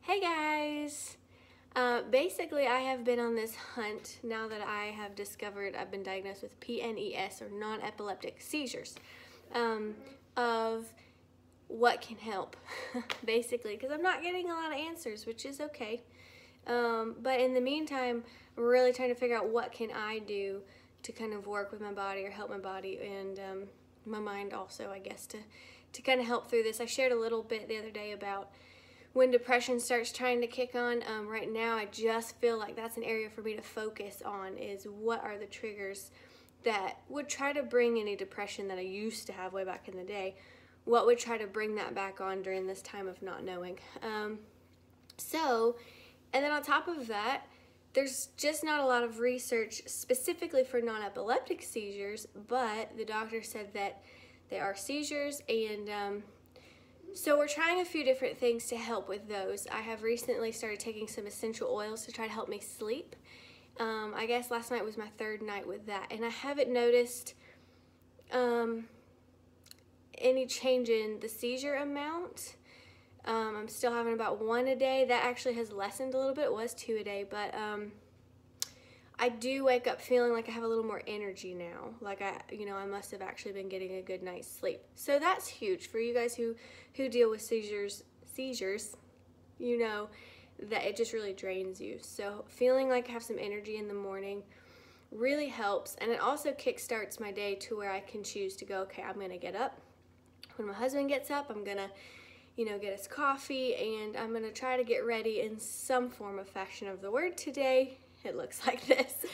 Hey guys! Basically, I have been on this hunt now that I have discovered I've been diagnosed with PNES or non-epileptic seizures of what can help, basically, because I'm not getting a lot of answers, which is okay. But in the meantime, I'm really trying to figure out what can I do to kind of work with my body or help my body and my mind also, I guess, to kind of help through this. I shared a little bit the other day about when depression starts trying to kick on. Right now I just feel like that's an area for me to focus on, is what are the triggers that would try to bring any depression that I used to have way back in the day. What would try to bring that back on during this time of not knowing. And then on top of that, there's just not a lot of research specifically for non-epileptic seizures, but the doctor said that they are seizures, and so we're trying a few different things to help with those. I have recently started taking some essential oils to try to help me sleep. I guess last night was my third night with that, and I haven't noticed any change in the seizure amount. I'm still having about 1 a day. That actually has lessened a little bit. It was 2 a day, but I do wake up feeling like I have a little more energy now. Like I must have actually been getting a good night's sleep. So that's huge for you guys who deal with seizures. You know that it just really drains you. So feeling like I have some energy in the morning really helps, and it also kickstarts my day to where I can choose to go, okay, I'm gonna get up. When my husband gets up, I'm gonna get us coffee, and I'm gonna try to get ready in some form of fashion of the word today. It looks like this.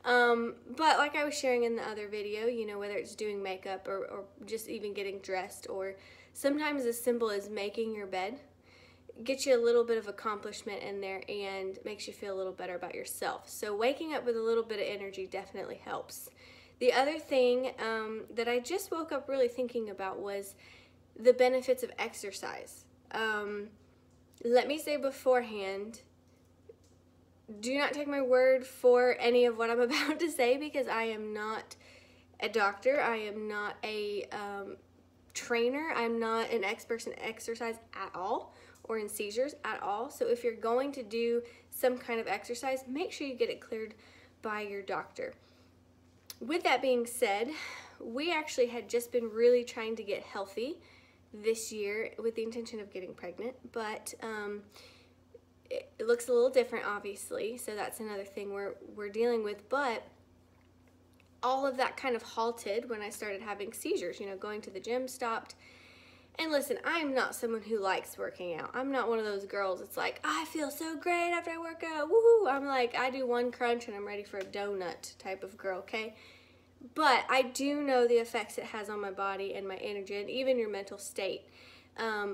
But like I was sharing in the other video, whether it's doing makeup or just even getting dressed, or sometimes as simple as making your bed, gets you a little bit of accomplishment in there and makes you feel a little better about yourself. So waking up with a little bit of energy definitely helps. The other thing that I just woke up really thinking about was the benefits of exercise. Let me say beforehand, do not take my word for any of what I'm about to say, because I am not a doctor. I am not a trainer. I'm not an expert in exercise at all, or in seizures at all. So if you're going to do some kind of exercise, make sure you get it cleared by your doctor. With that being said, we actually had just been really trying to get healthy this year with the intention of getting pregnant, but it looks a little different, obviously, so that's another thing we're dealing with. But all of that kind of halted when I started having seizures. Going to the gym stopped. And listen, I am not someone who likes working out. I'm not one of those girls. It's like, I feel so great after I work out, woohoo! I'm like, I do one crunch and I'm ready for a donut type of girl, okay? But I do know the effects it has on my body and my energy and even your mental state.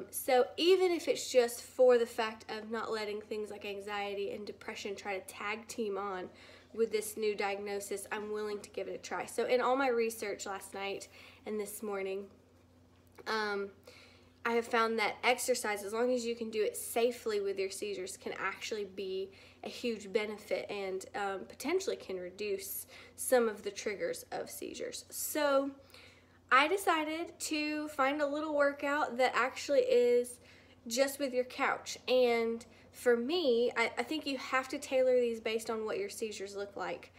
So even if it's just for the fact of not letting things like anxiety and depression try to tag team on with this new diagnosis, I'm willing to give it a try. So in all my research last night and this morning, I have found that exercise, as long as you can do it safely with your seizures, can actually be a huge benefit and potentially can reduce some of the triggers of seizures. So I decided to find a little workout that actually is just with your couch. And for me, I think you have to tailor these based on what your seizures look like.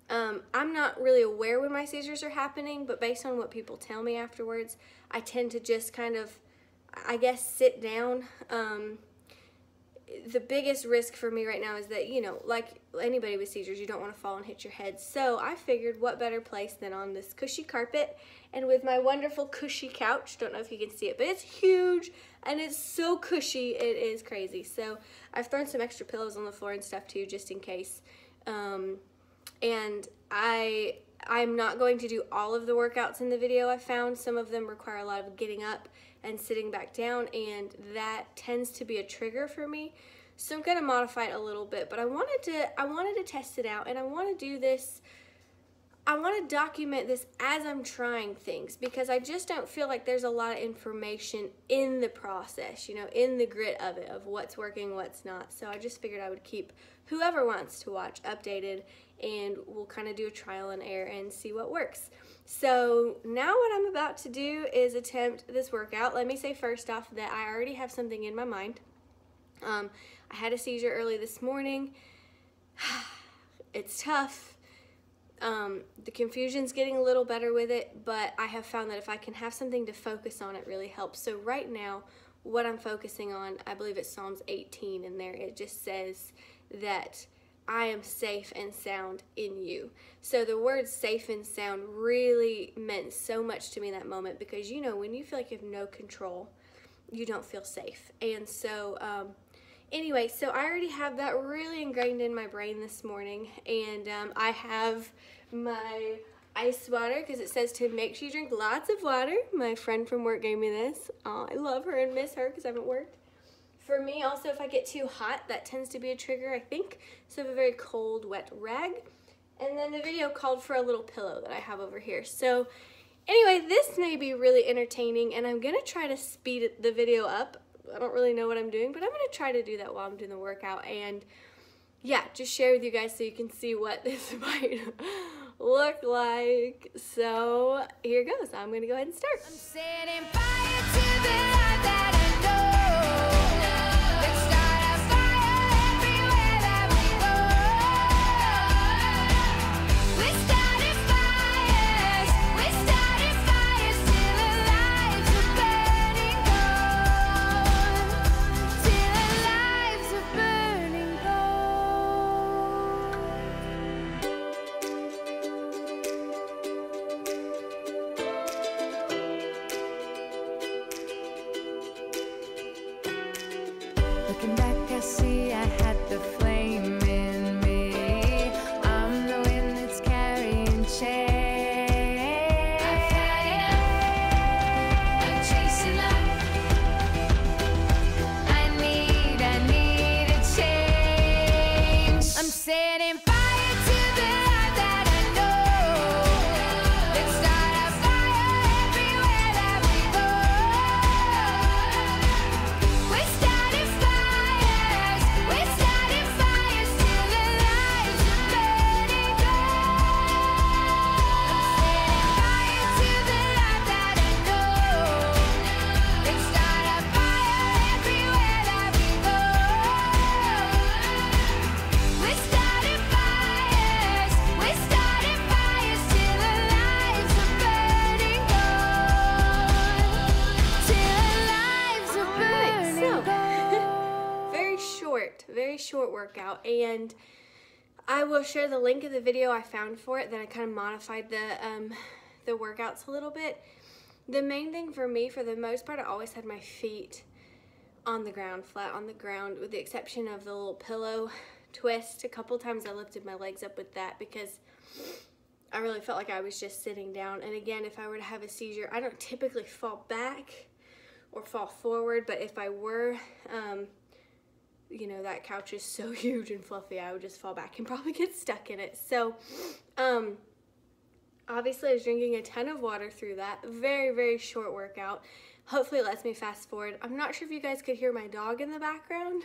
I'm not really aware when my seizures are happening, but based on what people tell me afterwards, I tend to just kind of, I guess, sit down. The biggest risk for me right now is that, like anybody with seizures, you don't want to fall and hit your head. So I figured what better place than on this cushy carpet and with my wonderful cushy couch. Don't know if you can see it, but it's huge and it's so cushy. It is crazy. So I've thrown some extra pillows on the floor and stuff too, just in case. And I'm not going to do all of the workouts in the video. I found some of them require a lot of getting up and sitting back down, and that tends to be a trigger for me. So I'm going to modify it a little bit, but I wanted to test it out, and I want to do this. I want to document this as I'm trying things, because I just don't feel like there's a lot of information in the process, in the grit of it, of what's working, what's not. So I just figured I would keep whoever wants to watch updated, and we'll kind of do a trial and error and see what works. So now what I'm about to do is attempt this workout. Let me say first off that I already have something in my mind. I had a seizure early this morning. It's tough. The confusion's getting a little better with it, but I have found that if I can have something to focus on, it really helps. So right now, what I'm focusing on, I believe it's Psalms 18 in there. It just says that I am safe and sound in you. So the word safe and sound really meant so much to me in that moment, because you know, when you feel like you have no control, you don't feel safe. And so anyway, so I already have that really ingrained in my brain this morning, and I have my ice water because it says to make sure you drink lots of water. My friend from work gave me this. Oh, I love her and miss her because I haven't worked. For me, also, if I get too hot, that tends to be a trigger, I think. So I have a very cold, wet rag. And then the video called for a little pillow that I have over here. So anyway, this may be really entertaining, and I'm going to try to speed the video up. I don't really know what I'm doing, but I'm going to try to do that while I'm doing the workout. And yeah, just share with you guys so you can see what this might look like. So here goes. I'm going to go ahead and start. I'm setting fire to the light that I know. Let's start a fire everywhere that we go. We're starting fires. We're starting fires till the lights are burning gold. Till the lives are burning gold. Looking back, I see I had the flame in me. I'm the wind that's carrying change. I've had enough. I'm chasing life. I need a change. I'm setting fire to the light that I know. Let's start a fire everywhere that we go. We're starting fires. We're starting fires till the lights are burning gold. I'm setting fire to the light that I know. Let's start a fire everywhere that we go. We're starting fires. We're starting fires till the lights are burning gold. Till the lives are burning gold. Very short workout, and I will share the link of the video I found for it. Then I kind of modified the workouts a little bit. The main thing for me, for the most part, I always had my feet on the ground, flat on the ground, with the exception of the little pillow twist. A couple times I lifted my legs up with that because I really felt like I was just sitting down. And again, if I were to have a seizure, I don't typically fall back or fall forward, but if I were, you know, that couch is so huge and fluffy, I would just fall back and probably get stuck in it. So, obviously I was drinking a ton of water through that. Very short workout. Hopefully it lets me fast forward. I'm not sure if you guys could hear my dog in the background.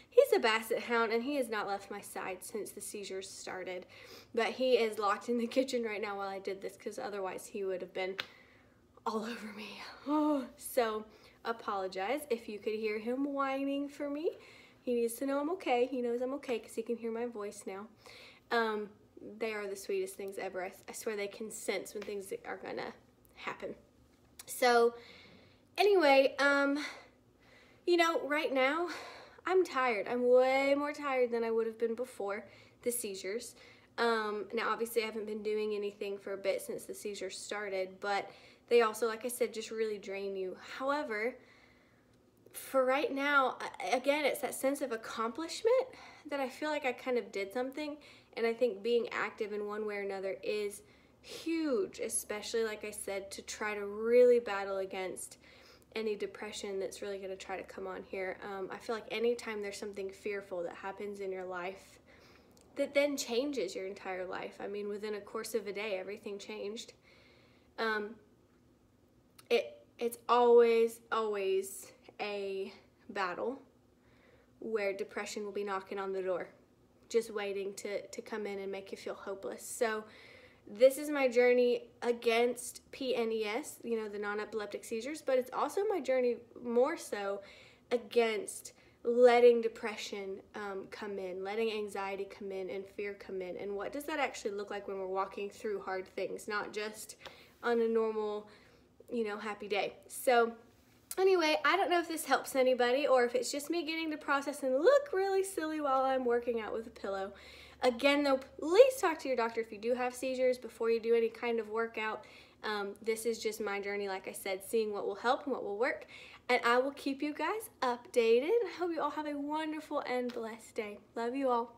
He's a basset hound, and he has not left my side since the seizures started. But he is locked in the kitchen right now while I did this, because otherwise he would have been all over me. Oh, so apologize if you could hear him whining for me. He needs to know I'm okay. He knows I'm okay because he can hear my voice now. They are the sweetest things ever. I swear they can sense when things are gonna happen. So anyway, you know, right now I'm tired. I'm way more tired than I would have been before the seizures. Now obviously I haven't been doing anything for a bit since the seizures started, but they also, like I said, just really drain you. However, for right now, again, it's that sense of accomplishment that I feel like I kind of did something, and I think being active in one way or another is huge, especially, like I said, to try to really battle against any depression that's really going to try to come on here. I feel like anytime there's something fearful that happens in your life that then changes your entire life. I mean, within a course of a day, everything changed. It's always a battle where depression will be knocking on the door, just waiting to come in and make you feel hopeless. So this is my journey against PNES, you know, the non-epileptic seizures, but it's also my journey more so against letting depression come in, letting anxiety come in, and fear come in. And what does that actually look like when we're walking through hard things, not just on a normal, happy day. So anyway, I don't know if this helps anybody or if it's just me getting to process and look really silly while I'm working out with a pillow. Again, though, please talk to your doctor if you do have seizures before you do any kind of workout. This is just my journey, like I said, seeing what will help and what will work. And I will keep you guys updated. I hope you all have a wonderful and blessed day. Love you all.